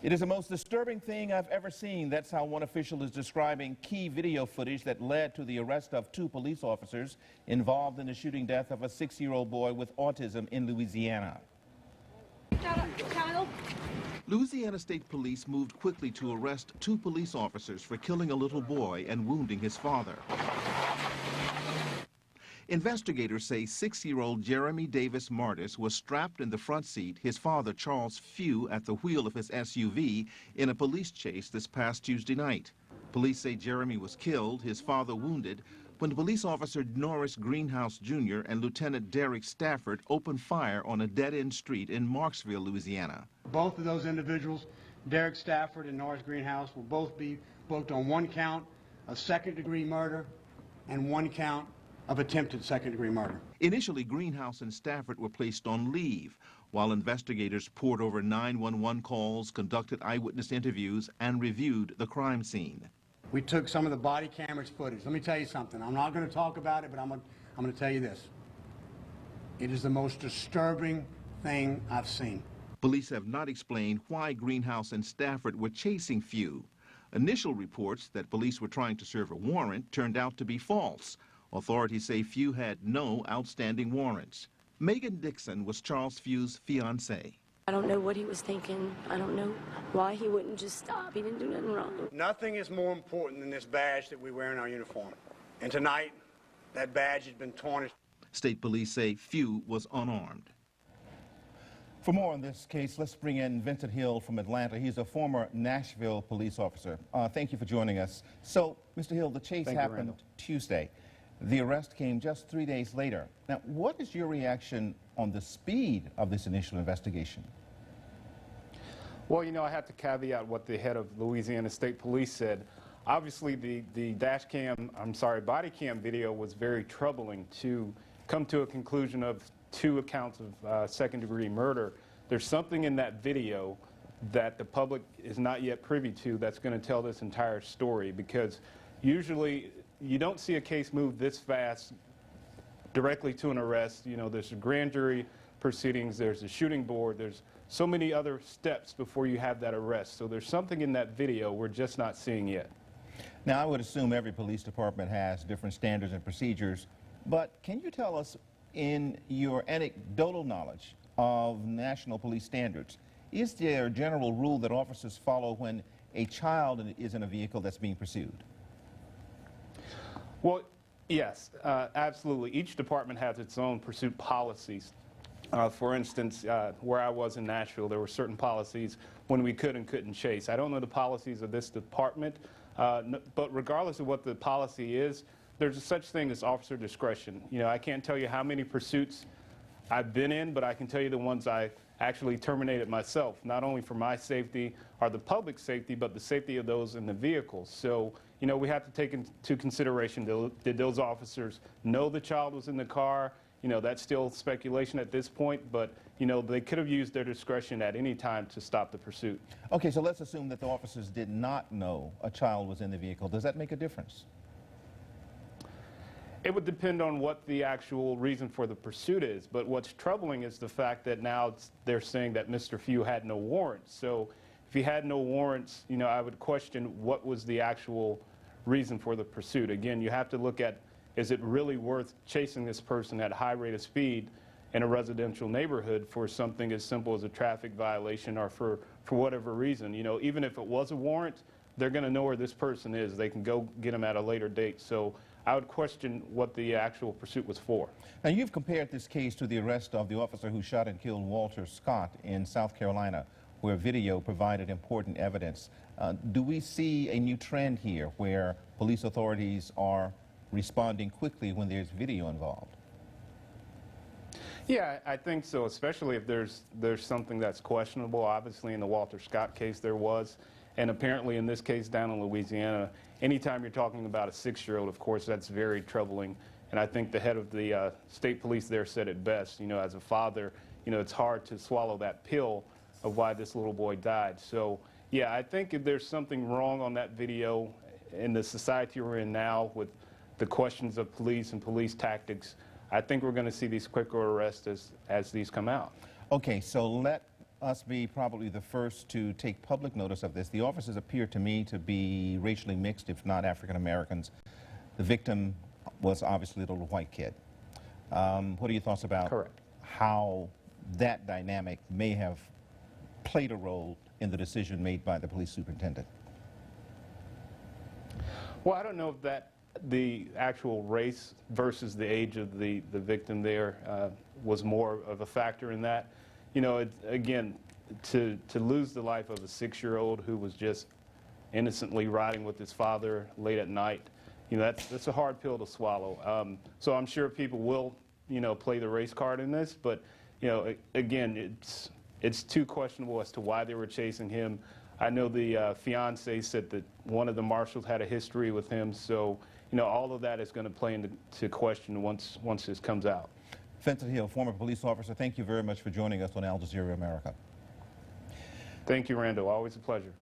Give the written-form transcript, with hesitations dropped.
It is the most disturbing thing I've ever seen. That's how one official is describing key video footage that led to the arrest of 2 police officers involved in the shooting death of a 6-year-old boy with autism in Louisiana. Louisiana State Police moved quickly to arrest 2 police officers for killing a little boy and wounding his father. Investigators say 6-year-old Jeremy Madis was strapped in the front seat, his father Charles Few at the wheel of his SUV in a police chase this past Tuesday night. Police say Jeremy was killed, his father wounded, when police officer Norris Greenhouse Jr. and Lieutenant Derek Stafford opened fire on a dead-end street in Marksville, Louisiana. Both of those individuals, Derek Stafford and Norris Greenhouse, will both be booked on 1 count of second-degree murder and 1 count of attempted second-degree murder. Initially, Greenhouse and Stafford were placed on leave, while investigators poured over 911 calls, conducted eyewitness interviews, and reviewed the crime scene. We took some of the body cameras footage. Let me tell you something. I'm not going to talk about it, but I'm going to tell you this. It is the most disturbing thing I've seen. Police have not explained why Greenhouse and Stafford were chasing Few. Initial reports that police were trying to serve a warrant turned out to be false. Authorities say Few had no outstanding warrants. Megan Dixon was Charles Few's fiancée. I don't know what he was thinking. I don't know why he wouldn't just stop. He didn't do nothing wrong. Nothing is more important than this badge that we wear in our uniform. And tonight, that badge has been tarnished. State police say Few was unarmed. For more on this case, let's bring in Vincent Hill from Atlanta. He's a former Nashville police officer. Thank you for joining us. So, Mr. Hill, the chase happened Tuesday. The arrest came just 3 days later. Now, what is your reaction on the speed of this initial investigation? Well, you know, I have to caveat what the head of Louisiana State Police said. Obviously, the body cam video was very troubling. To come to a conclusion of 2 accounts of second-degree murder, there's something in that video that the public is not yet privy to that's going to tell this entire story, because usually you don't see a case move this fast directly to an arrest. You know, there's a grand jury proceedings, there's a shooting board, there's so many other steps before you have that arrest. So there's something in that video we're just not seeing yet. Now, I would assume every police department has different standards and procedures, but can you tell us, in your anecdotal knowledge of national police standards, is there a general rule that officers follow when a child is in a vehicle that's being pursued? Well, yes, absolutely. Each department has its own pursuit policies. For instance, where I was in Nashville, there were certain policies when we could and couldn't chase. I don't know the policies of this department, but regardless of what the policy is, there's a such thing as officer discretion. You know, I can't tell you how many pursuits I've been in, but I can tell you the ones I actually terminated myself, not only for my safety or the public safety, but the safety of those in the vehicles. So, you know, we have to take into consideration, did those officers know the child was in the car? You know, that's still speculation at this point, but, you know, they could have used their discretion at any time to stop the pursuit. Okay, so let's assume that the officers did not know a child was in the vehicle. Does that make a difference? It would depend on what the actual reason for the pursuit is, but what's troubling is the fact that now they're saying that Mr. Few had no warrants. So if he had no warrants, you know, I would question what was the actual reason for the pursuit. Again, you have to look at, is it really worth chasing this person at a high rate of speed in a residential neighborhood for something as simple as a traffic violation, or for whatever reason? You know, even if it was a warrant, they're going to know where this person is. They can go get him at a later date. So I would question what the actual pursuit was for. Now, you've compared this case to the arrest of the officer who shot and killed Walter Scott in South Carolina, where video provided important evidence. Do we see a new trend here where police authorities are responding quickly when there's video involved? Yeah, I think so, especially if there's something that's questionable. Obviously, in the Walter Scott case there was, and apparently in this case down in Louisiana, anytime you're talking about a 6-year-old, of course, that's very troubling. And I think the head of the state police there said it best. You know, as a father, you know, it's hard to swallow that pill of why this little boy died. So, yeah, I think if there's something wrong on that video in the society we're in now with the questions of police and police tactics, I think we're going to see these quicker arrests as these come out. Okay, so let us be probably the first to take public notice of this. The officers appear to me to be racially mixed, if not African Americans. The victim was obviously a little white kid. What are your thoughts about Correct. how that dynamic may have played a role in the decision made by the police superintendent? Well, I don't know if that the actual race versus the age of the victim there was more of a factor in that. You know, again, to lose the life of a 6-year-old who was just innocently riding with his father late at night, you know, that's a hard pill to swallow. So I'm sure people will, you know, play the race card in this, but, you know, again, it's too questionable as to why they were chasing him. I know the fiance said that one of the marshals had a history with him, so, you know, all of that is going to play into question once this comes out. Vincent Hill, former police officer, thank you very much for joining us on Al Jazeera America. Thank you, Randall. Always a pleasure.